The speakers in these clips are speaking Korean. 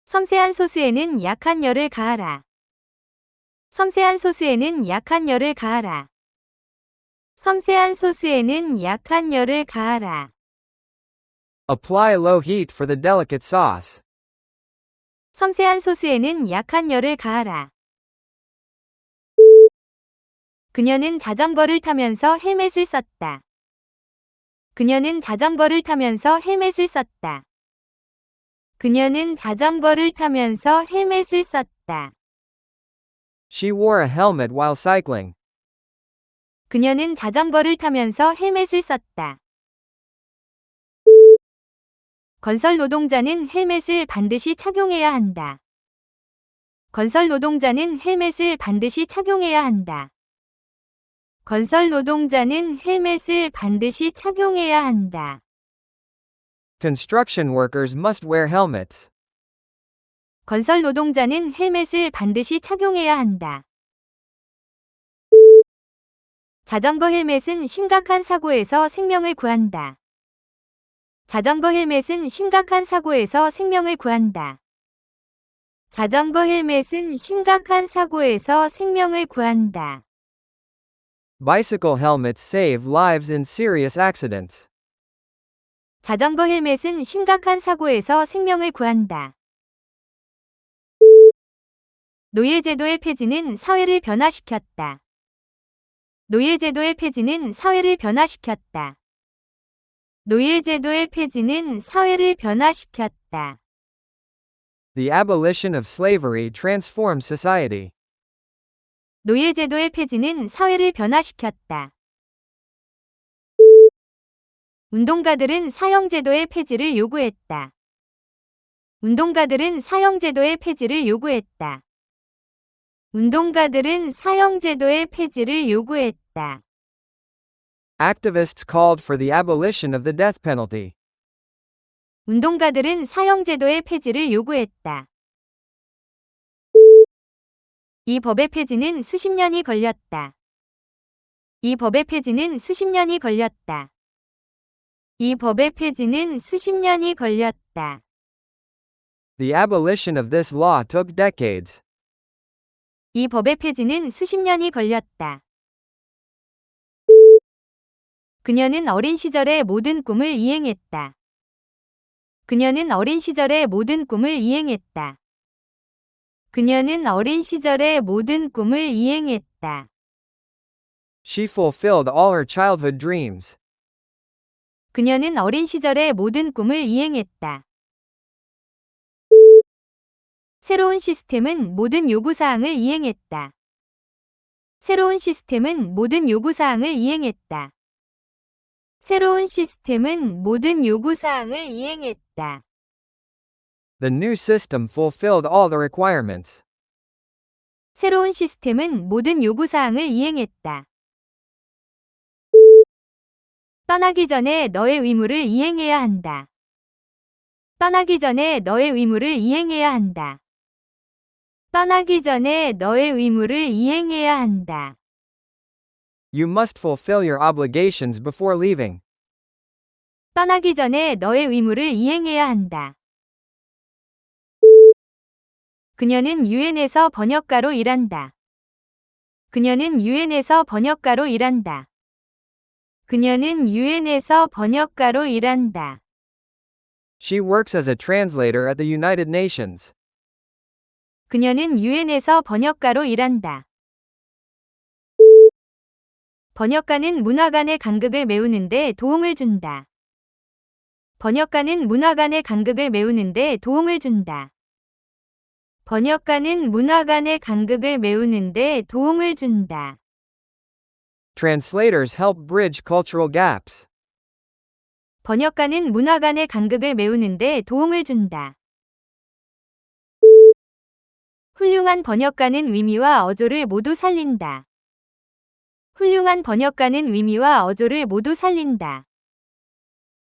섬세한 소스에는 약한 열을 가하라. 섬세한 소스에는 약한 열을 가하라. 섬세한 소스에는 약한 열을 가하라. Apply low heat for the delicate sauce. 섬세한 소스에는 약한 열을 가하라. 그녀는 자전거를 타면서 헬멧을 썼다. 그녀는 자전거를 타면서 헬멧을 썼다. 그녀는 자전거를 타면서 헬멧을 썼다. She wore a helmet while cycling. 그녀는 자전거를 타면서 헬멧을 썼다. 건설 노동자는 헬멧을 반드시 착용해야 한다. 건설 노동자는 헬멧을 반드시 착용해야 한다. 건설 노동자는 헬멧을 반드시 착용해야 한다. Construction workers must wear helmets. 건설 노동자는 헬멧을 반드시 착용해야 한다. 자전거 헬멧은 심각한 사고에서 생명을 구한다. 자전거 헬멧은 심각한 사고에서 생명을 구한다. 자전거 헬멧은 심각한 사고에서 생명을 구한다. Bicycle helmets save lives in serious accidents. 자전거 헬멧은 심각한 사고에서 생명을 구한다. 노예제도의 폐지는 사회를 변화시켰다. 노예제도의 폐지는 사회를 변화시켰다. 노예제도의 폐지는 사회를 변화시켰다. The abolition of slavery transformed society. 노예제도의 폐지는 사회를 변화시켰다. 운동가들은 사형제도의 폐지를 요구했다. 운동가들은 사형제도의 폐지를 요구했다. 운동가들은 사형제도의 폐지를 요구했다. Activists called for the abolition of the death penalty. 운동가들은 사형제도의 폐지를 요구했다. 이 법의 폐지는 수십 년이 걸렸다. 이 법의 폐지는 수십 년이 걸렸다. 이 법의 폐지는 수십 년이 걸렸다. The abolition of this law took decades. 이 법의 폐지는 수십 년이 걸렸다. 그녀는 어린 시절의 모든 꿈을 이행했다. 그녀는 어린 시절의 모든 꿈을 이행했다. 그녀는 어린 시절의 모든 꿈을 이행했다. She fulfilled all her childhood dreams. 그녀는 어린 시절의 모든 꿈을 이행했다. 새로운 시스템은 모든 요구사항을 이행했다. 새로운 시스템은 모든 요구사항을 이행했다. 새로운 시스템은 모든 요구사항을 이행했다. The new system fulfilled all the requirements. 새로운 시스템은 모든 요구사항을 이행했다. 떠나기 전에 너의 의무를 이행해야 한다. 떠나기 전에 너의 의무를 이행해야 한다. 떠나기 전에 너의 의무를 이행해야 한다. You must fulfill your obligations before leaving. 떠나기 전에 너의 의무를 이행해야 한다. 그녀는 유엔에서 번역가로 일한다. 그녀는 유엔에서 번역가로 일한다. 그녀는 유엔에서 번역가로 일한다. She works as a translator at the United Nations. 그녀는 유엔에서 번역가로 일한다. 번역가는 문화 간의 간극을 메우는 데 도움을 준다. 번역가는 문화 간의 간극을 메우는 데 도움을 준다. 번역가는 문화 간의 간극을 메우는 데 도움을 준다. Translators help bridge cultural gaps. 번역가는 문화 간의 간극을 메우는 데 도움을 준다. 훌륭한 번역가는 의미와 어조를 모두 살린다. 훌륭한 번역가는 의미와 어조를 모두 살린다.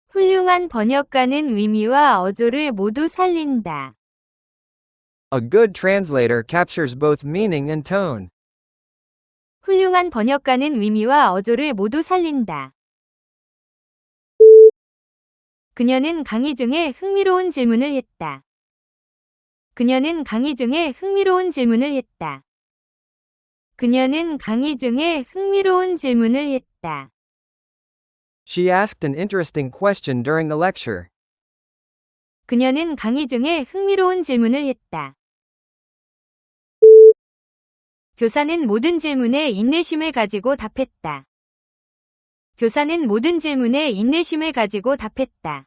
훌륭한 번역가는 의미와 어조를 모두 살린다. A good translator captures both meaning and tone. 훌륭한 번역가는 의미와 어조를 모두 살린다. 그녀는 강의 중에 흥미로운 질문을 했다. 그녀는 강의 중에 흥미로운 질문을 했다. 그녀는 강의 중에 흥미로운 질문을 했다. She asked an interesting question during the lecture. 그녀는 강의 중에 흥미로운 질문을 했다. 교사는 모든 질문에 인내심을 가지고 답했다. 교사는 모든 질문에 인내심을 가지고 답했다.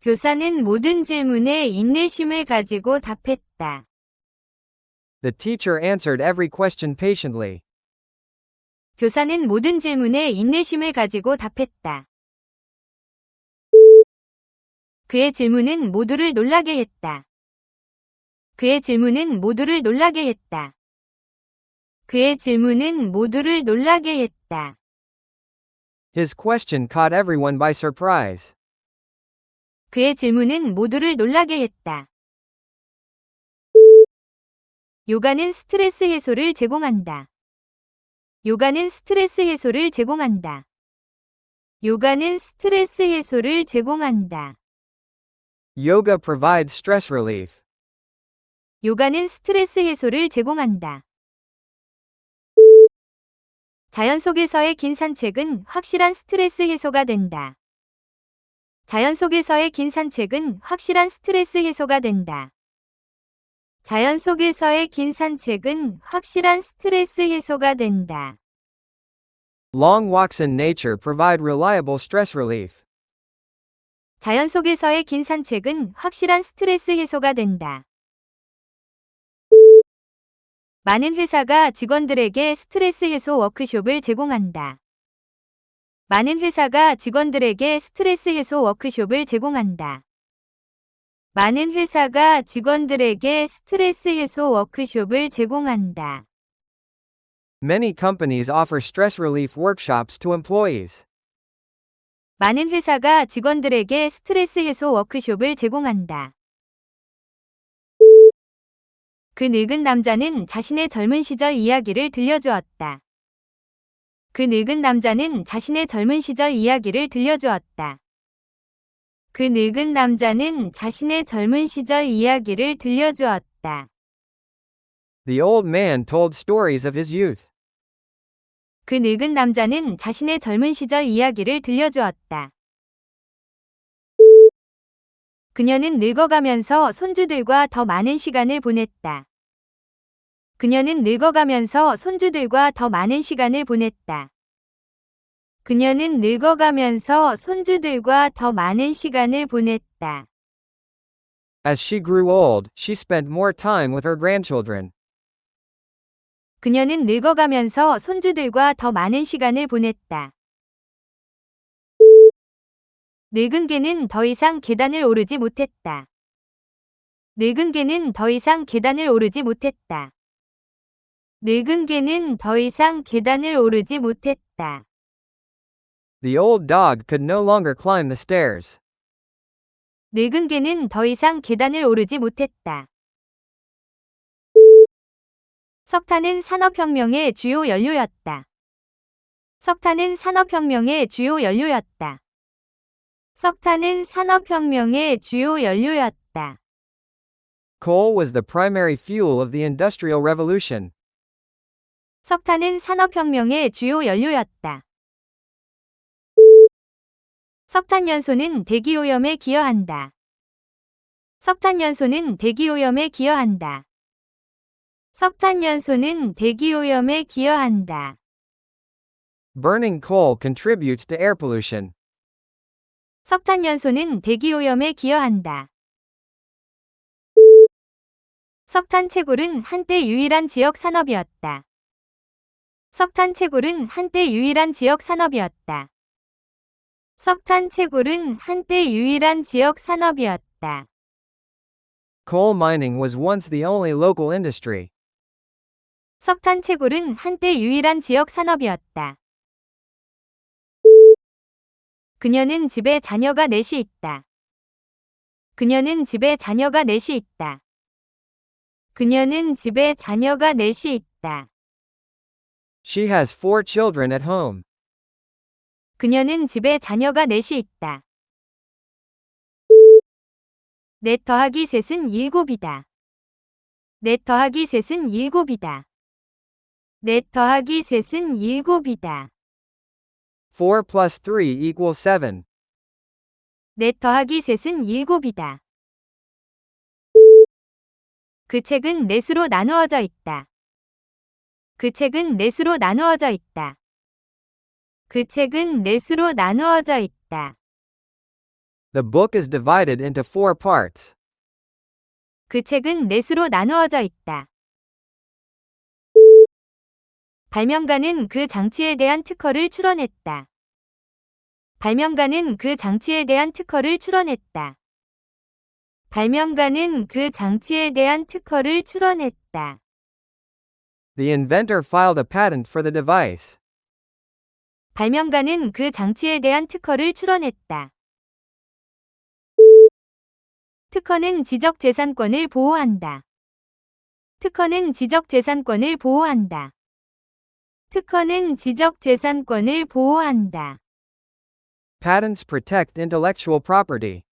교사는 모든 질문에 인내심을 가지고 답했다. The teacher answered every question patiently. 교사는 모든 질문에 인내심을 가지고 답했다. 그의 질문은 모두를 놀라게 했다. 그의 질문은 모두를 놀라게 했다. 그의 질문은 모두를 놀라게 했다. His question caught everyone by surprise. 그의 질문은 모두를 놀라게 했다. 요가는 스트레스 해소를 제공한다. 요가는 스트레스 해소를 제공한다. 요가는 스트레스 해소를 제공한다. Yoga provides stress relief. 요가는 스트레스 해소를 제공한다. 자연 속에서의 긴 산책은 확실한 스트레스 해소가 된다. 자연 속에서의 긴 산책은 확실한 스트레스 해소가 된다. 자연 속에서의 긴 산책은 확실한 스트레스 해소가 된다. Long walks in nature provide reliable stress relief. 자연 속에서의 긴 산책은 확실한 스트레스 해소가 된다. 많은 회사가 직원들에게 스트레스 해소 워크숍을 제공한다. 많은 회사가 직원들에게 스트레스 해소 워크숍을 제공한다. 많은 회사가 직원들에게 스트레스 해소 워크숍을 제공한다. Many companies offer stress relief workshops to employees. 많은 회사가 직원들에게 스트레스 해소 워크숍을 제공한다. 그 늙은 남자는 자신의 젊은 시절 이야기를 들려주었다. 그 늙은 남자는 자신의 젊은 시절 이야기를 들려주었다. 그 늙은 남자는 자신의 젊은 시절 이야기를 들려주었다. The old man told stories of his youth. 그 늙은 남자는 자신의 젊은 시절 이야기를 들려주었다. 그녀는 늙어가면서 손주들과 더 많은 시간을 보냈다. 그녀는 늙어가면서 손주들과 더 많은 시간을 보냈다. 그녀는 늙어가면서 손주들과 더 많은 시간을 보냈다. As she grew old, she spent more time with her grandchildren. 그녀는 늙어가면서 손주들과 더 많은 시간을 보냈다. 늙은 개는 더 이상 계단을 오르지 못했다. 늙은 개는 더 이상 계단을 오르지 못했다. 늙은 개는 더 이상 계단을 오르지 못했다. The old dog could no longer climb the stairs. 늙은 개는 더 이상 계단을 오르지 못했다. 석탄은 산업혁명의 주요 연료였다. 석탄은 산업혁명의 주요 연료였다. 석탄은 산업혁명의 주요 연료였다. Coal was the primary fuel of the Industrial Revolution. 석탄은 산업혁명의 주요 연료였다. 석탄연소는 대기오염에 기여한다. 석탄연소는 대기오염에 기여한다. 석탄연소는 대기오염에 기여한다. Burning coal contributes to air pollution. 석탄연소는 대기오염에 기여한다. 석탄 채굴은 한때 유일한 지역 산업이었다. 석탄 채굴은 한때 유일한 지역 산업이었다. 석탄 채굴은 한때 유일한 지역 산업이었다. Coal mining was once the only local industry. 석탄 채굴은 한때 유일한 지역 산업이었다. 그녀는 집에 자녀가 넷이 있다. 그녀는 집에 자녀가 넷이 있다. 그녀는 집에 자녀가 넷이 있다. She has 4 children at home. 그녀는 집에 자녀가 넷이 있다. 넷 더하기 셋은 7이다. 넷 더하기 셋은 7이다. 넷 더하기 셋은 7이다. 4 plus 3 equals 7. 넷 더하기 셋은 7이다. 그 책은 넷으로 나누어져 있다. 그 책은 넷으로 나누어져 있다. 그 책은 넷으로 나누어져 있다. The book is divided into 4 parts. 그 책은 넷으로 나누어져 있다. 발명가는 그 장치에 대한 특허를 출원했다. 발명가는 그 장치에 대한 특허를 출원했다. 발명가는 그 장치에 대한 특허를 출원했다. The inventor filed a patent for the device. 발명가는 그 장치에 대한 특허를 출원했다. 특허는 지적재산권을 보호한다. 특허는 지적재산권을 보호한다. 특허는 지적재산권을 보호한다. Patents protect intellectual property.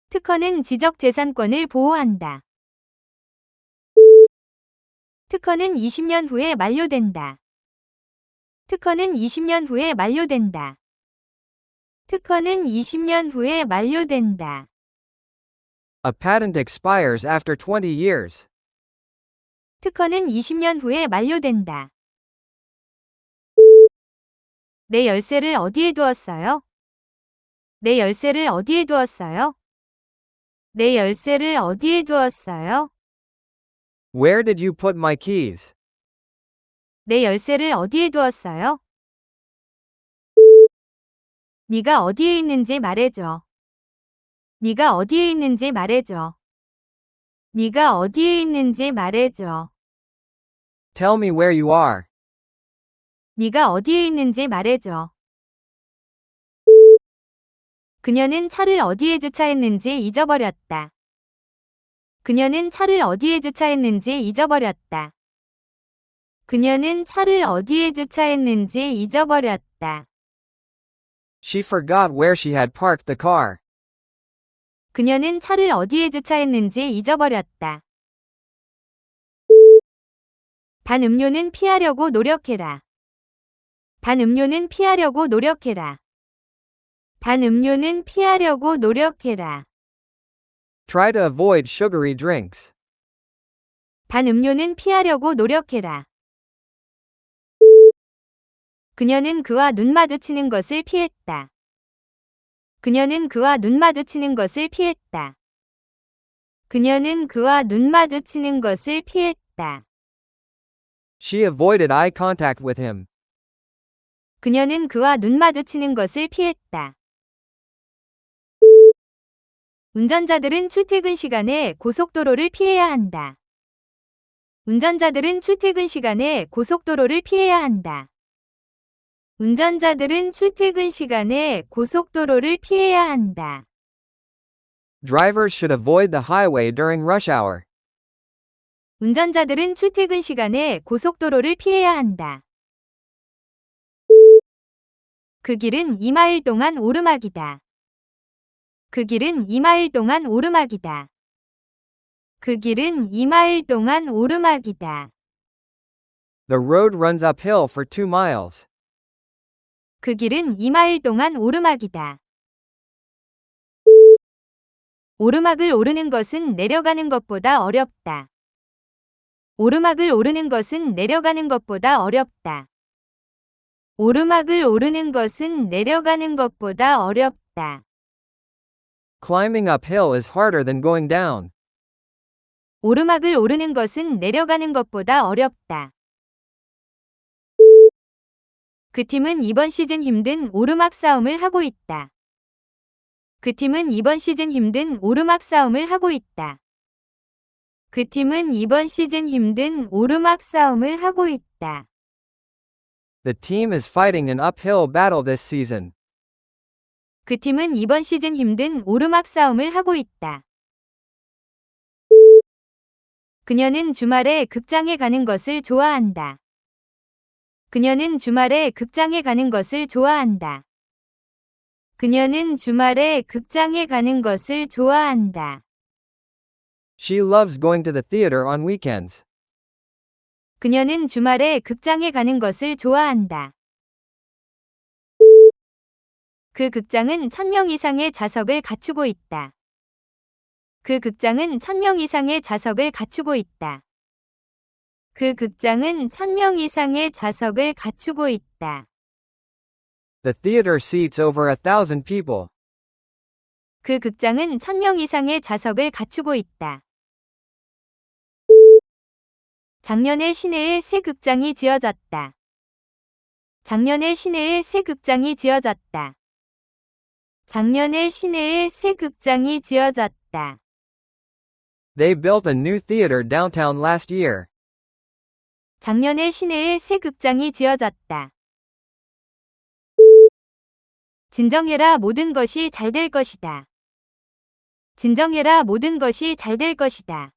특허는 지적재산권을 보호한다. 특허는 20년 후에 만료된다. 특허는 20년 후에 만료된다. 특허는 20년 후에 만료된다. A patent expires after 20 years. 특허는 20년 후에 만료된다. 내 열쇠를 어디에 두었어요? 내 열쇠를 어디에 두었어요? 내 열쇠를 어디에 두었어요? Where did you put my keys? 내 열쇠를 어디에 두었어요? 네가 어디에 있는지 말해줘. 네가 어디에 있는지 말해줘. 네가 어디에 있는지 말해줘. Tell me where you are. 네가 어디에 있는지 말해줘. 그녀는 차를 어디에 주차했는지 잊어버렸다. 그녀는 차를 어디에 주차했는지 잊어버렸다. 그녀는 차를 어디에 주차했는지 잊어버렸다. She forgot where she had parked the car. 그녀는 차를 어디에 주차했는지 잊어버렸다. 단 음료는 피하려고 노력해라. 단 음료는 피하려고 노력해라. 단 음료는 피하려고 노력해라. Try to avoid sugary drinks. 단 음료는 피하려고 노력해라. 그녀는 그와 눈 마주치는 것을 피했다. 그녀는 그와 눈 마주치는 것을 피했다. 그녀는 그와 눈 마주치는 것을 피했다. She avoided eye contact with him. 그녀는 그와 눈 마주치는 것을 피했다. 운전자들은 출퇴근 시간에 고속도로를 피해야 한다. 운전자들은 출퇴근 시간에 고속도로를 피해야 한다. 운전자들은 출퇴근 시간에 고속도로를 피해야 한다. Drivers should avoid the highway during rush hour. 운전자들은 출퇴근 시간에 고속도로를 피해야 한다. 그 길은 2마일 동안 오르막이다. 그 길은 2마일 동안 오르막이다. 그 길은 2마일 동안 오르막이다. The road runs uphill for 2 miles. 그 길은 2마일 동안 오르막이다. 오르막을 오르는 것은 내려가는 것보다 어렵다. 오르막을 오르는 것은 내려가는 것보다 어렵다. 오르막을 오르는 것은 내려가는 것보다 어렵다. Climbing uphill is harder than going down. 오르막을 오르는 것은 내려가는 것보다 어렵다. 그 팀은 이번 시즌 힘든 오르막 싸움을 하고 있다. 그 팀은 이번 시즌 힘든 오르막 싸움을 하고 있다. 그 팀은 이번 시즌 힘든 오르막 싸움을 하고 있다. The team is fighting an uphill battle this season. 그 팀은 이번 시즌 힘든 오르막 싸움을 하고 있다. 그녀는 주말에 극장에 가는 것을 좋아한다. 그녀는 주말에 극장에 가는 것을 좋아한다. 그녀는 주말에 극장에 가는 것을 좋아한다. She loves going to the theater on weekends. 그녀는 주말에 극장에 가는 것을 좋아한다. 그 극장은 1000명 이상의 좌석을 갖추고 있다. 그 극장은 1000명 이상의 좌석을 갖추고 있다. 그 극장은 1000명 이상의 좌석을 갖추고 있다. The theater seats over 1,000 people. 그 극장은 1000명 이상의 좌석을 갖추고 있다. 작년에 시내에 새 극장이 지어졌다. 작년에 시내에 새 극장이 지어졌다. 작년에 시내에 새 극장이 지어졌다. They built a new theater downtown last year. 작년에 시내에 새 극장이 지어졌다. 진정해라, 모든 것이 잘 될 것이다. 진정해라, 모든 것이 잘 될 것이다.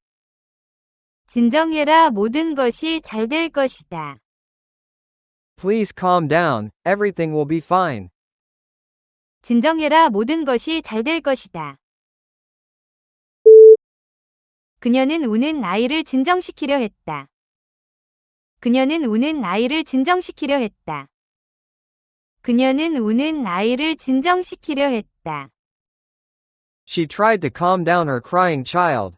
진정해라, 모든 것이 잘 될 것이다. Please calm down, everything will be fine. 진정해라, 모든 것이 잘 될 것이다. 그녀는 우는 아이를 진정시키려 했다. 그녀는 우는 아이를 진정시키려 했다. 그녀는 우는 아이를 진정시키려 했다. She tried to calm down her crying child.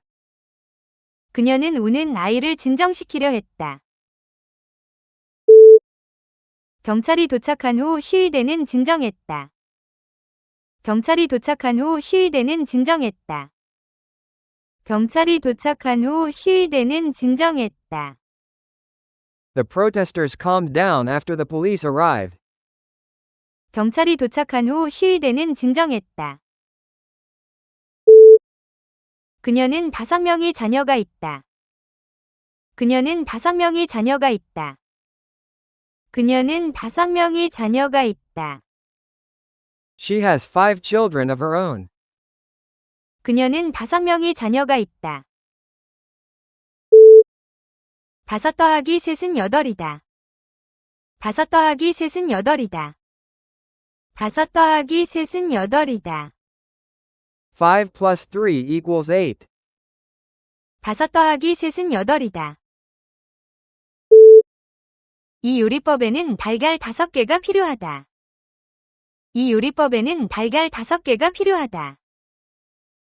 그녀는 우는 아이를 진정시키려 했다. 경찰이 도착한 후 시위대는 진정했다. 경찰이 도착한 후 시위대는 진정했다. 경찰이 도착한 후 시위대는 진정했다. The protesters calmed down after the police arrived. 경찰이 도착한 후 시위대는 진정했다. 그녀는 5명의 자녀가 있다. 그녀는 5명의 자녀가 있다. 그녀는 5명의 자녀가 있다. She has 5 children of her own. 그녀는 5명의 자녀가 있다. 5 더하기 3은 8이다. 5 더하기 3은 8이다. 5 더하기 3은 8이다. 5 plus 3 equals 8. 5 더하기 3은 8이다. 이 요리법에는 달걀 5개가 필요하다. 이 요리법에는 달걀 5개가 필요하다.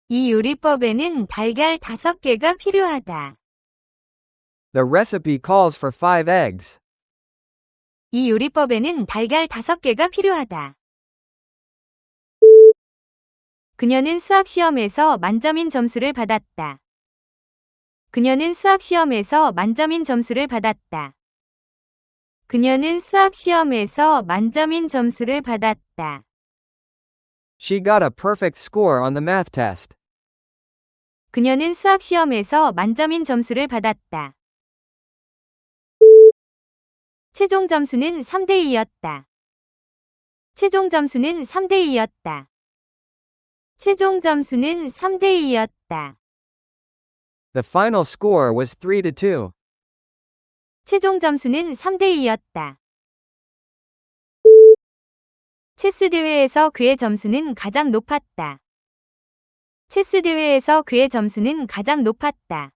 이 요리법에는 달걀 5개가 필요하다. The recipe calls for 5 eggs. 이 요리법에는 달걀 5개가 필요하다. 그녀는 수학시험에서 만점인 점수를 받았다. 그녀는 수학시험에서 만점인 점수를 받았다. 그녀는 수학시험에서 만점인 점수를 받았다. She got a perfect score on the math test. 그녀는 수학시험에서 만점인 점수를 받았다. 최종 점수는 3대2였다. 최종 점수는 3대2였다. 최종 점수는 3대2였다. The final score was 3-2. 최종 점수는 3대2였다. 체스 대회에서 그의 점수는 가장 높았다. 체스 대회에서 그의 점수는 가장 높았다.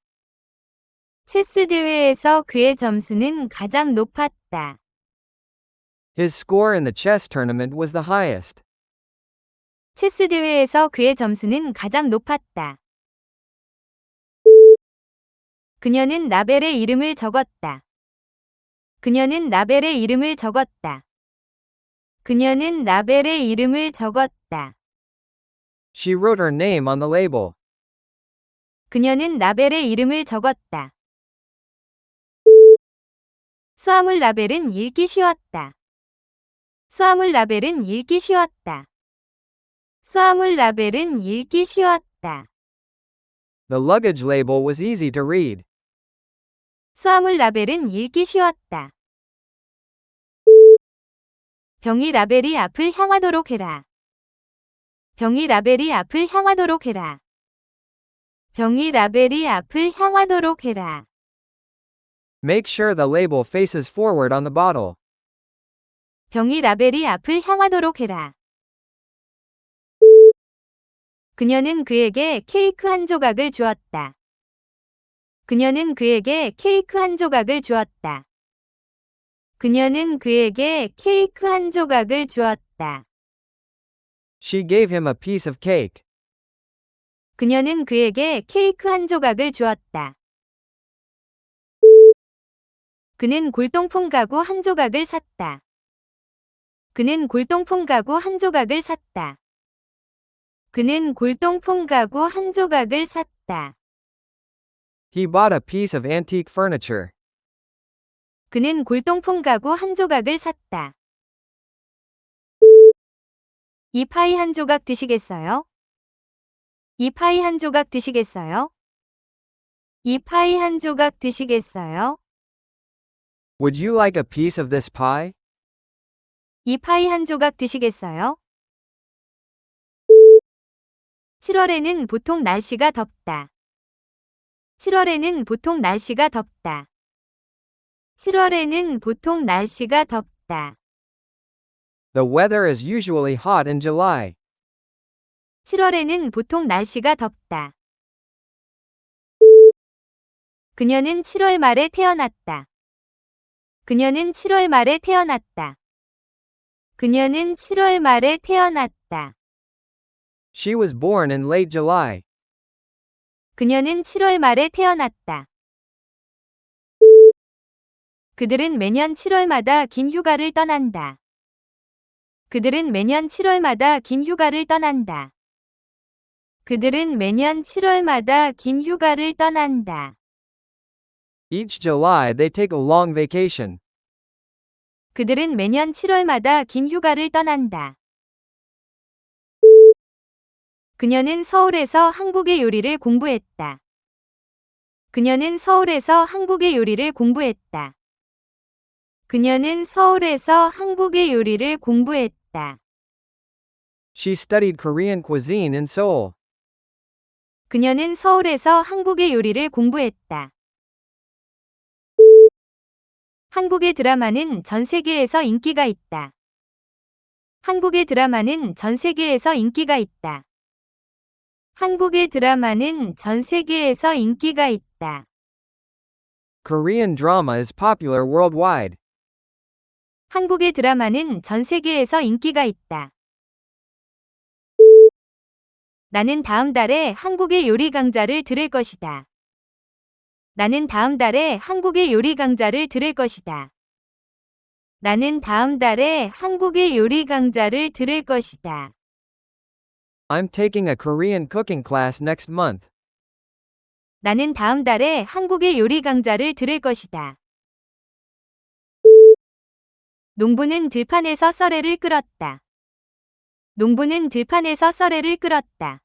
체스 대회에서 그의 점수는 가장 높았다. His score in the chess tournament was the highest. 체스 대회에서 그의 점수는 가장 높았다. 그녀는 라벨의 이름을 적었다. 그녀는 라벨의 이름을 적었다. 그녀는 라벨의 이름을 적었다. She wrote her name on the label. 그녀는 라벨의 이름을 적었다. 수화물 라벨은 읽기 쉬웠다. 수화물 라벨은 읽기 쉬웠다. 수화물 라벨은 읽기 쉬웠다. The luggage label was easy to read. 수화물 라벨은 읽기 쉬웠다. 병이 라벨이 앞을 향하도록 해라. 병이 라벨이 앞을 향하도록 해라. 병이 라벨이 앞을 향하도록 해라. Make sure the label faces forward on the bottle. 병이 라벨이 앞을 향하도록 해라. 그녀는 그에게 케이크 한 조각을 주었다. 그녀는 그에게 케이크 한 조각을 주었다. 그녀는 그에게 케이크 한 조각을 주었다. She gave him a piece of cake. 그녀는 그에게 케이크 한 조각을 주었다. 그는 골동품 가구 한 조각을 샀다. 그는 골동품 가구 한 조각을 샀다. 그는 골동품 가구 한 조각을 샀다. He bought a piece of antique furniture. 그는 골동품 가구 한 조각을 샀다. 이 파이 한 조각 드시겠어요? 이 파이 한 조각 드시겠어요? 이 파이 한 조각 드시겠어요? Would you like a piece of this pie? 이 파이 한 조각 드시겠어요? 7월에는 보통 날씨가 덥다. 7월에는 보통 날씨가 덥다. 7월에는 보통 날씨가 덥다. The weather is usually hot in July. 7월에는 보통 날씨가 덥다. 그녀는 7월 말에 태어났다. 그녀는 7월 말에 태어났다. 그녀는 7월 말에 태어났다. She was born in late July. 그녀는 7월 말에 태어났다. 그들은 매년 7월마다 긴 휴가를 떠난다. 그들은 매년 7월마다 긴 휴가를 떠난다. 그들은 매년 7월마다 긴 휴가를 떠난다. Each July they take a long vacation. 그들은 매년 7월마다 긴 휴가를 떠난다. 그녀는 서울에서 한국의 요리를 공부했다. 그녀는 서울에서 한국의 요리를 공부했다. 그녀는 서울에서 한국의 요리를 공부했다. She studied Korean cuisine in Seoul. 그녀는 서울에서 한국의 요리를 공부했다. 한국의 드라마는 전 세계에서 인기가 있다. 한국의 드라마는 전 세계에서 인기가 있다. 한국의 드라마는 전 세계에서 인기가 있다. Korean drama is popular worldwide. 한국의 드라마는 전 세계에서 인기가 있다. 나는 다음 달에 한국의 요리 강좌를 들을 것이다. 나는 다음 달에 한국의 요리 강좌를 들을 것이다. 나는 다음 달에 한국의 요리 강좌를 들을 것이다. I'm taking a Korean cooking class next month. 나는 다음 달에 한국의 요리 강좌를 들을 것이다. 농부는 들판에서 썰애를 끌었다. 농부는 들판에서 썰애를 끌었다.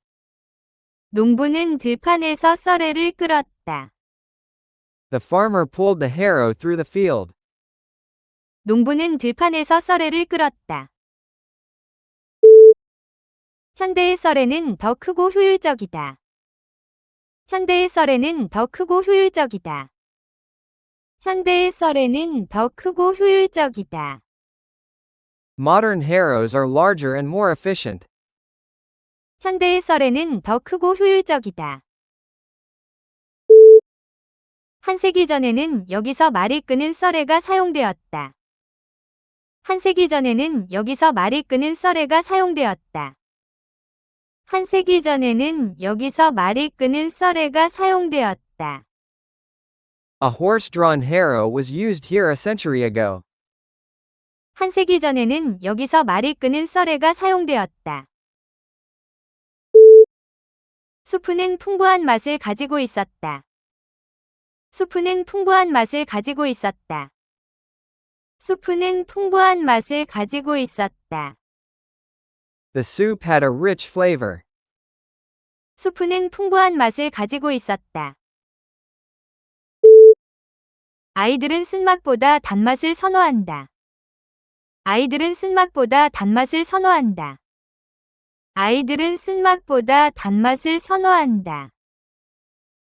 농부는 들판에서 썰애를 끌었다. The farmer pulled the harrow through the field. 농부는 들판에서 썰애를 끌었다. 현대의 썰애는 더 크고 효율적이다. 현대의 썰애는 더 크고 효율적이다. 현대의 썰애는 더 크고 효율적이다. Modern harrows are larger and more efficient. 현대의 썰애는 더 크고 효율적이다. 한 세기 전에는 여기서 말이 끄는 썰애가 사용되었다. 한 세기 전에는 여기서 말이 끄는 썰애가 사용되었다. 한 세기 전에는 여기서 말이 끄는 썰애가 사용되었다. A horse-drawn harrow was used here a century ago. 한 세기 전에는 여기서 말이 끄는 썰애가 사용되었다. 수프는 풍부한 맛을 가지고 있었다. 수프는 풍부한 맛을 가지고 있었다. 수프는 풍부한 맛을 가지고 있었다. The soup had a rich flavor. 수프는 풍부한 맛을 가지고 있었다. 아이들은 쓴맛보다 단맛을 선호한다. 아이들은 쓴맛보다 단맛을 선호한다. 아이들은 쓴맛보다 단맛을 선호한다.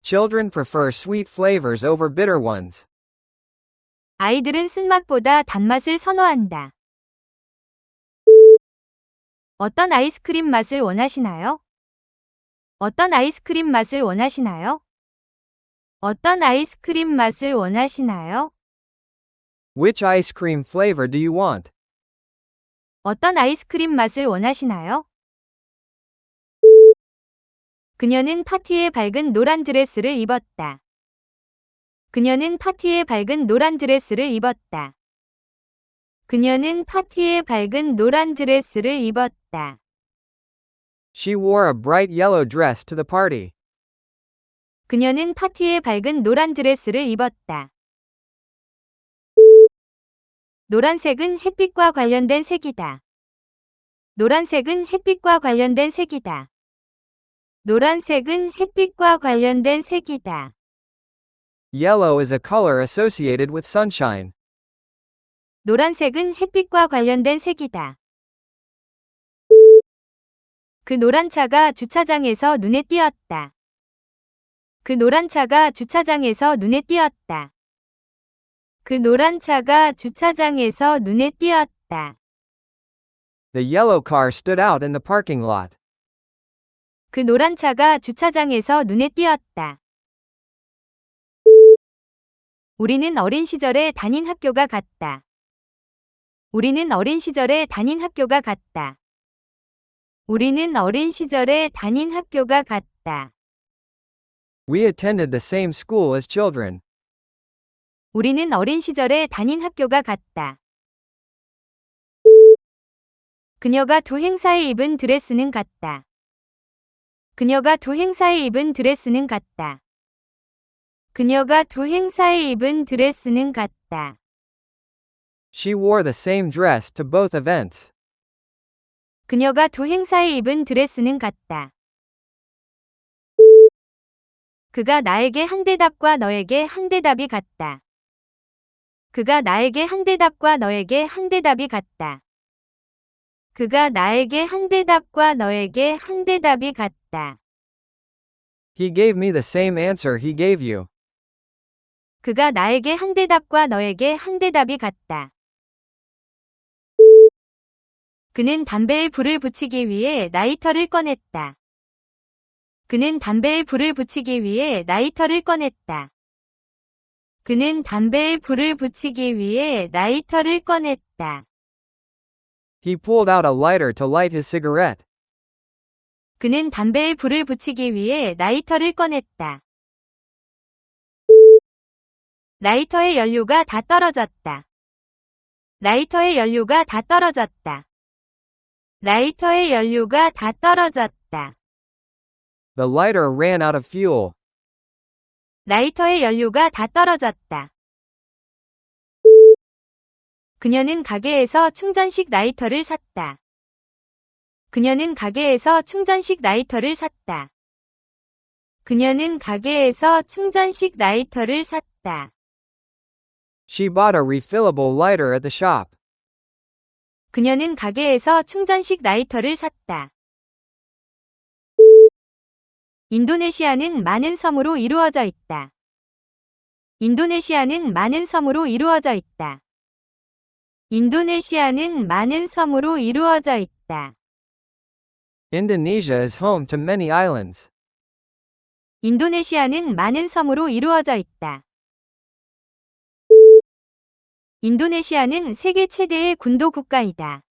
Children prefer sweet flavors over bitter ones. 아이들은 쓴맛보다 단맛을 선호한다. 어떤 아이스크림 맛을 원하시나요? 어떤 아이스크림 맛을 원하시나요? 어떤 아이스크림 맛을 원하시나요? Which ice cream flavor do you want? 어떤 아이스크림 맛을 원하시나요? 그녀는 파티에 밝은 노란 드레스를 입었다. 그녀는 파티에 밝은 노란 드레스를 입었다. 그녀는 파티에 밝은 노란 드레스를 입었다. She wore a bright yellow dress to the party. 그녀는 파티에 밝은 노란 드레스를 입었다. 노란색은 햇빛과 관련된 색이다. 노란색은 햇빛과 관련된 색이다. 노란색은 햇빛과 관련된 색이다. Yellow is a color associated with sunshine. 노란색은 햇빛과 관련된 색이다. 그 노란 차가 주차장에서 눈에 띄었다. 그 노란 차가 주차장에서 눈에 띄었다. 그 노란 차가 주차장에서 눈에 띄었다. The yellow car stood out in the parking lot. 그 노란 차가 주차장에서 눈에 띄었다. 우리는 어린 시절에 다닌 학교가 같다. 우리는 어린 시절에 다닌 학교가 같다. 우리는 어린 시절에 다닌 학교가 같다. We attended the same school as children. 우리는 어린 시절에 다닌 학교가 같다. 그녀가 두 행사에 입은 드레스는 같다. 그녀가 두 행사에 입은 드레스는 같다. 그녀가 두 행사에 입은 드레스는 같다. She wore the same dress to both events. 그녀가 두 행사에 입은 드레스는 같다. 그가 나에게 한 대답과 너에게 한 대답이 같다. 그가 나에게 한 대답과 너에게 한 대답이 같다. 그가 나에게 한 대답과 너에게 한 대답이 같다. He gave me the same answer he gave you. 그가 나에게 한 대답과 너에게 한 대답이 같다. 그는 담배에 불을 붙이기 위해 라이터를 꺼냈다. 그는 담배에 불을 붙이기 위해 라이터를 꺼냈다. 그는 담배에 불을 붙이기 위해 라이터를 꺼냈다. He pulled out a lighter to light his cigarette. 그는 담배에 불을 붙이기 위해 라이터를 꺼냈다. 라이터의 연료가 다 떨어졌다. 라이터의 연료가 다 떨어졌다. 라이터의 연료가 다 떨어졌다. The lighter ran out of fuel. 라이터의 연료가 다 떨어졌다. 그녀는 가게에서 충전식 라이터를 샀다. 그녀는 가게에서 충전식 라이터를 샀다. 그녀는 가게에서 충전식 라이터를 샀다. She bought a refillable lighter at the shop. 그녀는 가게에서 충전식 라이터를 샀다. 인도네시아는 많은 섬으로 이루어져 있다. 인도네시아는 많은 섬으로 이루어져 있다. 인도네시아는 많은 섬으로 이루어져 있다. Indonesia is home to many islands. 인도네시아는 많은 섬으로 이루어져 있다. 인도네시아는 세계 최대의 군도 국가이다.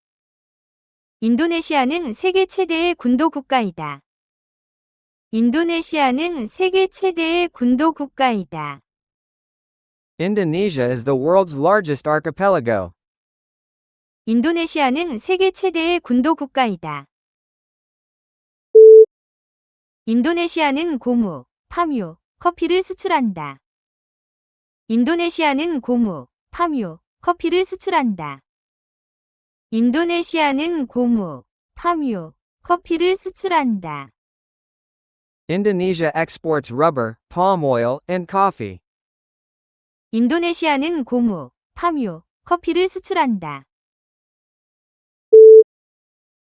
인도네시아는 세계 최대의 군도 국가이다. 인도네시아는 세계 최대의 군도 국가이다. Indonesia is the world's largest archipelago. 인도네시아는 세계 최대의 군도 국가이다. 인도네시아는 고무, 파묘, 커피를 수출한다. 인도네시아는 고무, 파묘, 커피를 수출한다. 인도네시아는 고무, 파묘, 커피를 수출한다. Indonesia exports rubber, palm oil, and coffee. 인도네시아는 고무, 파묘, 커피를 수출한다.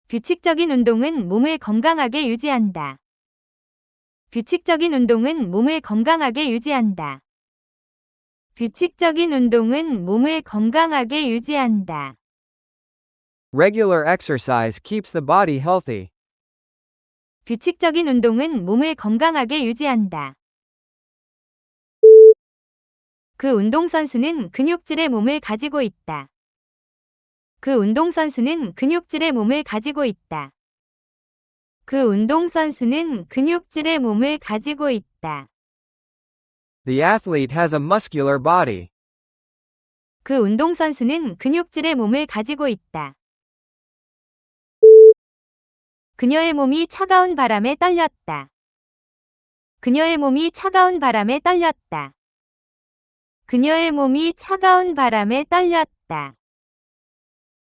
규칙적인 운동은 몸을 건강하게 유지한다. 규칙적인 운동은 몸을 건강하게 유지한다. 규칙적인 운동은 몸을 건강하게 유지한다. Regular exercise keeps the body healthy. 규칙적인 운동은 몸을 건강하게 유지한다. 그 운동선수는 근육질의 몸을 가지고 있다. 그 운동선수는 근육질의 몸을 가지고 있다. 그 운동선수는 근육질의 몸을 가지고 있다. The athlete has a muscular body. 그 운동선수는 근육질의 몸을 가지고 있다. 그녀의 몸이 차가운 바람에 떨렸다. 그녀의 몸이 차가운 바람에 떨렸다. 그녀의 몸이 차가운 바람에 떨렸다.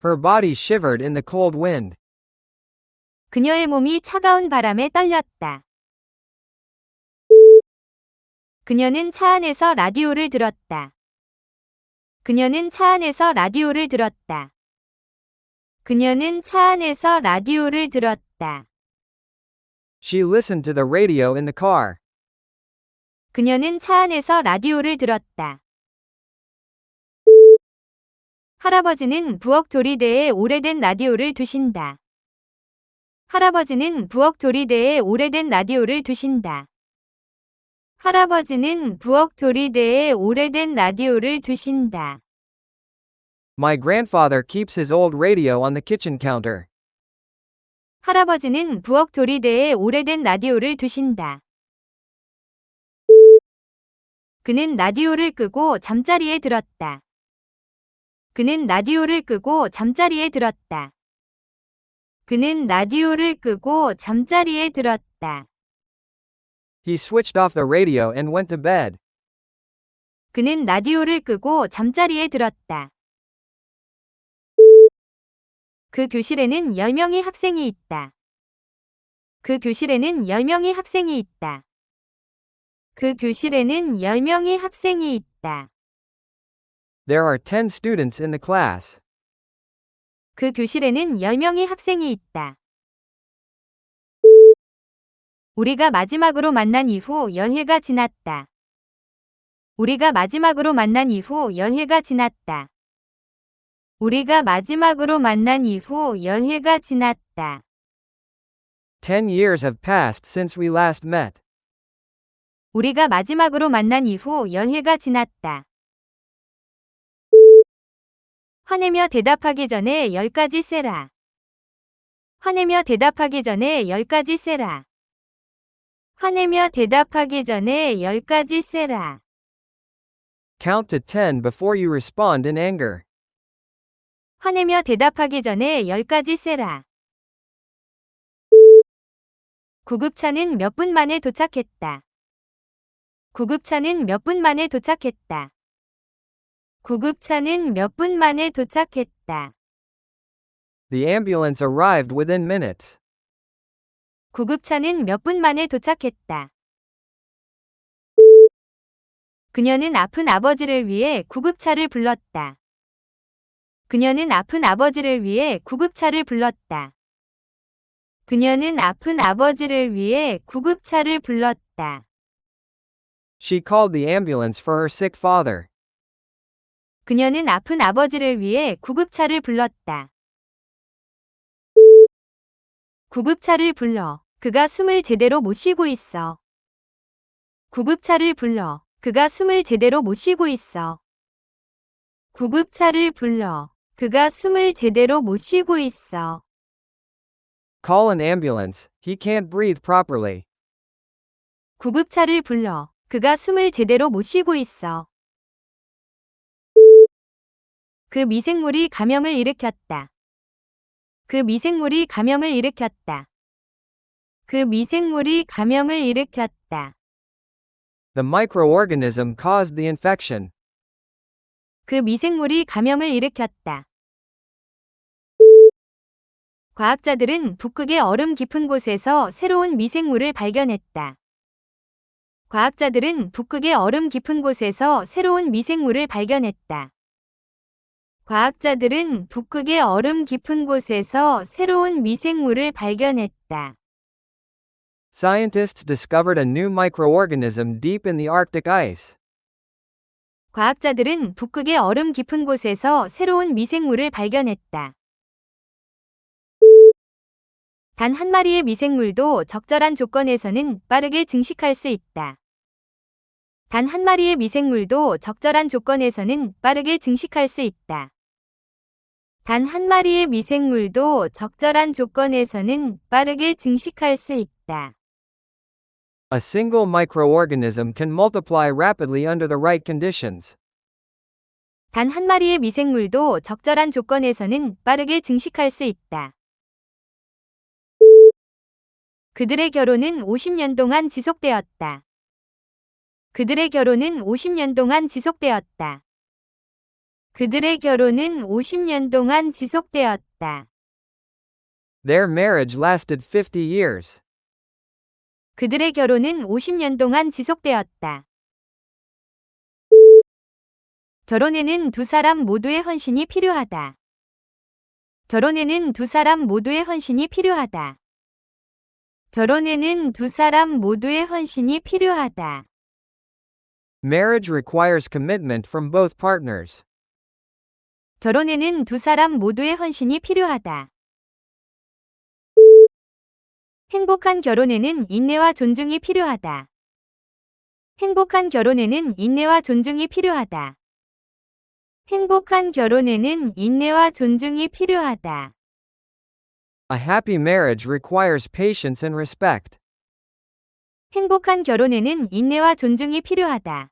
Her body shivered in the cold wind. 그녀의 몸이 차가운 바람에 떨렸다. 그녀는 차 안에서 라디오를 들었다. 그녀는 차 안에서 라디오를 들었다. 그녀는 차 안에서 라디오를 들었다. She listened to the radio in the car. 그녀는 차 안에서 라디오를 들었다. 할아버지는 부엌 조리대에 오래된 라디오를 두신다. 할아버지는 부엌 조리대에 오래된 라디오를 두신다. 할아버지는 부엌 조리대에 오래된 라디오를 두신다. My grandfather keeps his old radio on the kitchen counter. 할아버지는 부엌 조리대에 오래된 라디오를 두신다. 그는 라디오를 끄고 잠자리에 들었다. 그는 라디오를 끄고 잠자리에 들었다. 그는 라디오를 끄고 잠자리에 들었다. He switched off the radio and went to bed. 그는 라디오를 끄고 잠자리에 들었다. 그 교실에는 10명의 학생이 있다. 그 교실에는 10명의 학생이 있다. 그 교실에는 10명의 학생이 있다. There are 10 students in the class. 그 교실에는 10명의 학생이 있다. 우리가 마지막으로 만난 이후 열해가 지났다. 우리가 마지막으로 만난 이후 열해가 지났다. 우리가 마지막으로 만난 이후 열해가 지났다. 10 years have passed since we last met. 우리가 마지막으로 만난 이후 열해가 지났다. 화내며 대답하기 전에 10가지 세라. 화내며 대답하기 전에 10가지 세라. 화내며 대답하기 전에 10가지 세라. Count to 10 before you respond in anger. 화내며 대답하기 전에 10가지 세라. 구급차는 몇 분 만에 도착했다. 구급차는 몇 분 만에 도착했다. 구급차는 몇 분 만에 도착했다. The ambulance arrived within minutes. 구급차는 몇 분 만에 도착했다. 그녀는 아픈 아버지를 위해 구급차를 불렀다. 그녀는 아픈 아버지를 위해 구급차를 불렀다. 그녀는 아픈 아버지를 위해 구급차를 불렀다. She called the ambulance for her sick father. 그녀는 아픈 아버지를 위해 구급차를 불렀다. 구급차를 불러. 그가 숨을 제대로 못 쉬고 있어. 구급차를 불러. 그가 숨을 제대로 못 쉬고 있어. 구급차를 불러. 그가 숨을 제대로 못 쉬고 있어. Call an ambulance. He can't breathe properly. 구급차를 불러. 그가 숨을 제대로 못 쉬고 있어. 그 미생물이 감염을 일으켰다. 그 미생물이 감염을 일으켰다. 그 미생물이 감염을 일으켰다. The microorganism caused the infection. 그 미생물이 감염을 일으켰다. 과학자들은 북극의 얼음 깊은 곳에서 새로운 미생물을 발견했다. 과학자들은 북극의 얼음 깊은 곳에서 새로운 미생물을 발견했다. 과학자들은 북극의 얼음 깊은 곳에서 새로운 미생물을 발견했다. Scientists discovered a new microorganism deep in the Arctic ice. 과학자들은 북극의 얼음 깊은 곳에서 새로운 미생물을 발견했다. 단 한 마리의 미생물도 적절한 조건에서는 빠르게 증식할 수 있다. 단 한 마리의 미생물도 적절한 조건에서는 빠르게 증식할 수 있다. 단 한 마리의 미생물도 적절한 조건에서는 빠르게 증식할 수 있다. A single microorganism can multiply rapidly under the right conditions. 단 한 마리의 미생물도 적절한 조건에서는 빠르게 증식할 수 있다. 그들의 결혼은 50년 동안 지속되었다. 그들의 결혼은 50년 동안 지속되었다. 그들의 결혼은 50년 동안 지속되었다. Their marriage lasted 50 years. 그들의 결혼은 50년 동안 지속되었다. 결혼에는 두 사람 모두의 헌신이 필요하다. 결혼에는 두 사람 모두의 헌신이 필요하다. 결혼에는 두 사람 모두의 헌신이 필요하다. Marriage requires commitment from both partners. 결혼에는 두 사람 모두의 헌신이 필요하다. 행복한 결혼에는 인내와 존중이 필요하다. 행복한 결혼에는 인내와 존중이 필요하다. 행복한 결혼에는 인내와 존중이 필요하다. A happy marriage requires patience and respect. 행복한 결혼에는 인내와 존중이 필요하다.